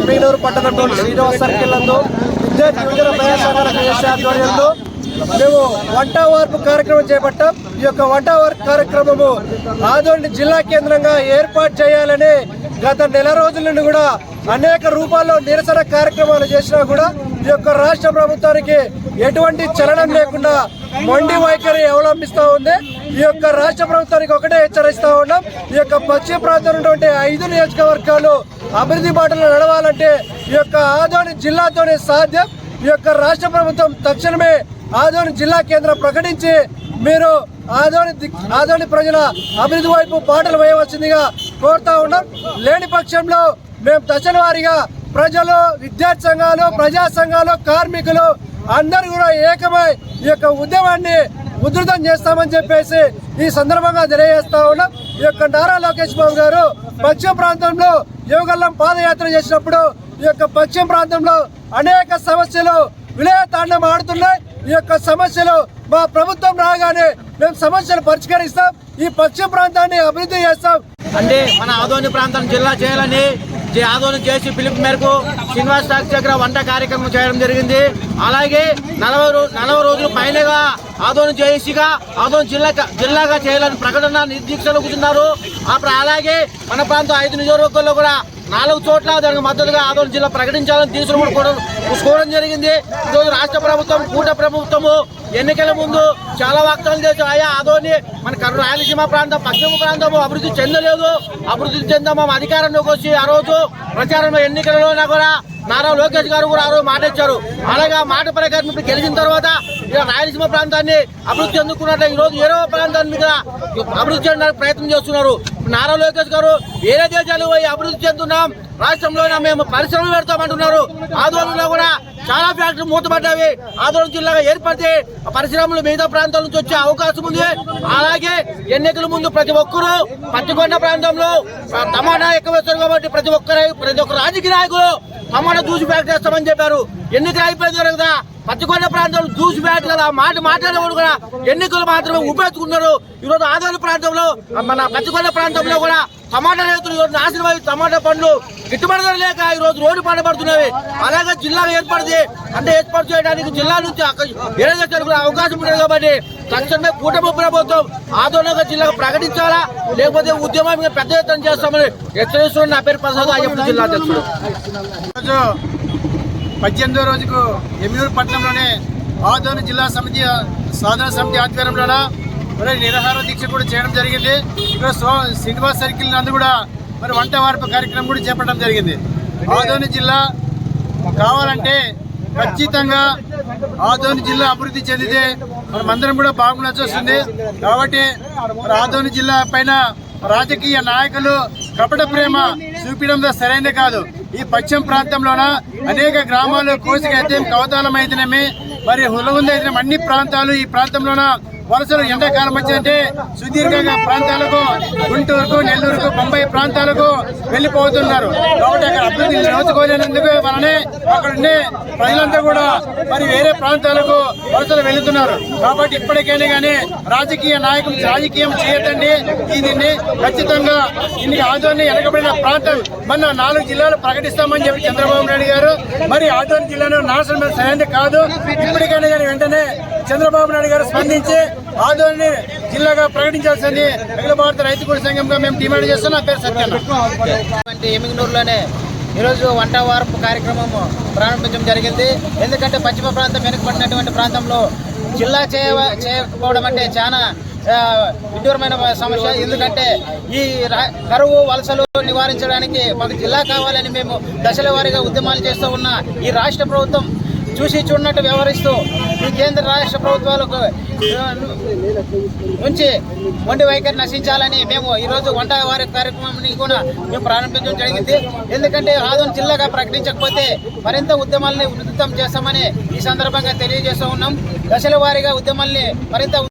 ఎమ్మిగనూరు పట్టణంలోని శ్రీనివాస్ సర్కిల్ నందు విద్యార్థి యువజన ప్రజాసంఘాల ఆధ్వర్యంలో మేము వంట వార్పు కార్యక్రమం చేపట్టాం. ఈ యొక్క వంట వార్పు కార్యక్రమము ఆదోని జిల్లా కేంద్రంగా ఏర్పాటు చేయాలని గత నెల రోజుల నుండి కూడా అనేక రూపాల్లో నిరసన కార్యక్రమాలు చేసినా కూడా ఈ యొక్క రాష్ట్ర ప్రభుత్వానికి ఎటువంటి చలనం లేకుండా మొండి వైఖరి అవలంబిస్తూ ఉంది. ఈ యొక్క రాష్ట్ర ప్రభుత్వానికి ఒకటే హెచ్చరిస్తూ ఉన్నాం, ఈ యొక్క పశ్చిమ ప్రాంతంలో 5 నియోజకవర్గాలు అభివృద్ధి బాటలో నడవాలంటే ఈ యొక్క ఆదోని జిల్లాతోనే సాధ్యం. ఈ యొక్క రాష్ట్ర ప్రభుత్వం తక్షణమే ఆదోని జిల్లా కేంద్రం ప్రకటించి మీరు ఆదోని ప్రజల అభివృద్ధి వైపు బాటలు వేయవలసిందిగా కోరుతా ఉన్నాం. లేని పక్షంలో మేము దశల వారీగా ప్రజలు, విద్యార్థి సంఘాలు, ప్రజా సంఘాలు, కార్మికులు అందరూ కూడా ఏకమై ఈ యొక్క ఉద్యమాన్ని ఉధృతం చేస్తామని చెప్పేసి ఈ సందర్భంగా తెలియజేస్తా ఉన్నాం. ఈ యొక్క నారా లోకేష్ బాబు గారు పశ్చిమ ప్రాంతంలో యువగల్లం పాదయాత్ర చేసినప్పుడు ఈ యొక్క పశ్చిమ ప్రాంతంలో అనేక సమస్యలు విలయ తాండవం ఆడుతున్నాయి. ఈ యొక్క సమస్యలు మా ప్రభుత్వం రాగానే మేము సమస్యలు పరిష్కరిస్తాం, ఈ పశ్చిమ ప్రాంతాన్ని అభివృద్ధి చేస్తాం. అంటే మన ఆదోని ప్రాంతం జిల్లా చేయాలని ఆదోని చేసి పిలుపు మేరకు శ్రీనివాస్ దగ్గర వంట కార్యక్రమం చేయడం జరిగింది. అలాగే 40 రోజులు పైనగా ఆదోని జేఏసీగా ఆదోని జిల్లాగా చేయాలని ప్రకటన నిర్దీక్షలు కూర్చున్నారు. అలాగే మన ప్రాంతం 5 నియోజకవర్గాల్లో కూడా 4 చోట్ల దానికి మద్దతుగా ఆదోని జిల్లా ప్రకటించాలని తీసుకోవడం జరిగింది. ఈరోజు రాష్ట్ర ప్రభుత్వం, కూట ప్రభుత్వము ఎన్నికల ముందు చాలా వాగ్దానాలు చేసి ఆయా ఆదోని మన రాయలసీమ ప్రాంతం, పశ్చిమ ప్రాంతము అభివృద్ధి చెందలేదు, అభివృద్ధి చెందాము అధికారంలోకి వచ్చి ఆ రోజు ప్రచారంలో ఎన్నికలలోనా కూడా నారా లోకేష్ గారు కూడా ఆ రోజు మాట ఇచ్చారు. అలాగే మాట ప్రకారం ఇప్పుడు గెలిచిన తర్వాత రాయలసీమ ప్రాంతాన్ని అభివృద్ధి చెందుకున్నట్లే ఈ రోజు ఏడవ ప్రాంతాన్ని మీద అభివృద్ధి చేయడానికి ప్రయత్నం చేస్తున్నారు. నారా లోకేష్ గారు వేరే దేశాలు పోయి అభివృద్ధి చెందుతున్నాం, రాష్ట్రంలోనే మేము పరిశ్రమలు పెడతామంటున్నారు. ఆదోళనలో కూడా చాలా ఫ్యాక్టరీలు మూతపడ్డాయి. ఆదోళన జిల్లాగా ఏర్పడితే పరిశ్రమలు మిగతా ప్రాంతాల నుంచి వచ్చే అవకాశం ఉంది. అలాగే ఎన్నికల ముందు ప్రతి ఒక్కరూ పత్తికొండ ప్రాంతంలో టమాటా ఎక్కువ వేస్తారు కాబట్టి ప్రతి ఒక్క రాజకీయ నాయకులు టమాటా జ్యూస్ ఫ్యాక్టరీ వేస్తామని చెప్పారు. ఎన్నికలు అయిపోయింది కదా పత్తికొండ ప్రాంతంలో జ్యూస్ ఫ్యాక్టరీ కదా మాట్లాడేవాడు కూడా ఎన్నికలు మాత్రమే ఉపయోగించుకున్నారు. ఈరోజు ఆదోని ప్రాంతంలో మన పత్తికొండ ప్రాంతంలో కూడా టమాటా రైతులు ఈరోజు నాశనం అయ్యి టమాటా పండ్లు గిట్టుబడి లేక ఈ రోజు రోడ్డు పండబడుతున్నవి. అలాగే జిల్లా ఏర్పాటు చేయడానికి జిల్లా నుంచి వేరే కూడా అవకాశం ఉండదు కాబట్టి తక్షణమే కూటమి ప్రభుత్వం ఆదోని జిల్లాకు ప్రకటించాలా, లేకపోతే ఉద్యమం పెద్ద ఎత్తున చేస్తామని హెచ్చరిస్తున్న నా పేరు ప్రసాద్, అయ్యప్ప జిల్లా అధ్యక్షుడు. 18వ రోజుకు ఎమ్మిగనూరు పట్టణంలోనే ఆదోని జిల్లా సమితి సాధన సమితి ఆధ్వర్యంలోన మరి నిరాహార దీక్ష కూడా చేయడం జరిగింది. ఇక్కడ శ్రీనివాస్ సర్కిల్ నందు కూడా మరి వంట వార్పు కార్యక్రమం కూడా చేపట్టడం జరిగింది. ఆదోని జిల్లా కావాలంటే ఖచ్చితంగా ఆదోని జిల్లా అభివృద్ధి చెందితే మనమందరం కూడా బాగుండాల్సి వస్తుంది. కాబట్టి ఆదోని జిల్లా పైన రాజకీయ నాయకులు కపట ప్రేమ చూపించడం సరైనది కాదు. ఈ పశ్చిమ ప్రాంతంలోన అనేక గ్రామాలు కోసికైతే కవతాలం అయితేనేమి మరి హులగుంద అయితే అన్ని ప్రాంతాలు ఈ ప్రాంతంలోన వలసలు ఎండాకాలం వచ్చాయంటే సుదీర్ఘంగా ప్రాంతాలకు గుంటూరుకు, నెల్లూరుకు, బొంబాయి ప్రాంతాలకు వెళ్ళిపోతున్నారు. కాబట్టి అక్కడ అభివృద్ధి నోచుకోలేనందుకు వలనే అక్కడ ఉండే ప్రజలంతా కూడా మరి వేరే ప్రాంతాలకు వలసలు వెళుతున్నారు. కాబట్టి ఇప్పటికైనా కానీ రాజకీయ నాయకులు రాజకీయం చేయకండి. దీన్ని ఖచ్చితంగా దీనికి ఆదోని వెనకబడిన ప్రాంతం మన 4 జిల్లాలు ప్రకటిస్తామని చెప్పి చంద్రబాబు నాయుడు గారు మరి ఆదోని జిల్లాను నాశనం సరైనది కాదు. ఇప్పటికైనా కానీ వెంటనే చంద్రబాబు నాయుడు గారు స్పందించి ఆదోని జిల్లాగా ప్రకటించాల్సింది అఖిల భారత రైతు కూలి సంఘంగా మేము డిమాండ్ చేస్తున్నాం. పేరు సత్యన్న. ఎమ్మిగనూరులోనే ఈరోజు వంట వార్పు కార్యక్రమం ప్రారంభించడం జరిగింది. ఎందుకంటే పశ్చిమ ప్రాంతం వెనుకబడినటువంటి ప్రాంతంలో జిల్లా చేయకపోవడం అంటే చాలా విడ్డూరమైన సమస్య. ఎందుకంటే ఈ కరువు వలసలు నివారించడానికి మాకు జిల్లా కావాలని మేము దశల వారీగా ఉద్యమాలు చేస్తూ ఉన్న ఈ రాష్ట్ర ప్రభుత్వం చూసి చూడనట్టు వ్యవహరిస్తూ ఈ కేంద్ర రాష్ట్ర ప్రభుత్వాలకు నుంచి మొండి వైఖరి నశించాలని మేము ఈరోజు వంట వారి కార్యక్రమాన్ని కూడా మేము ప్రారంభించడం జరిగింది. ఎందుకంటే ఆదోని జిల్లాగా ప్రకటించకపోతే మరింత ఉద్యమాలని ఉధృతం చేస్తామని ఈ సందర్భంగా తెలియజేస్తూ ఉన్నాం. దశల వారీగా ఉద్యమాల్ని మరింత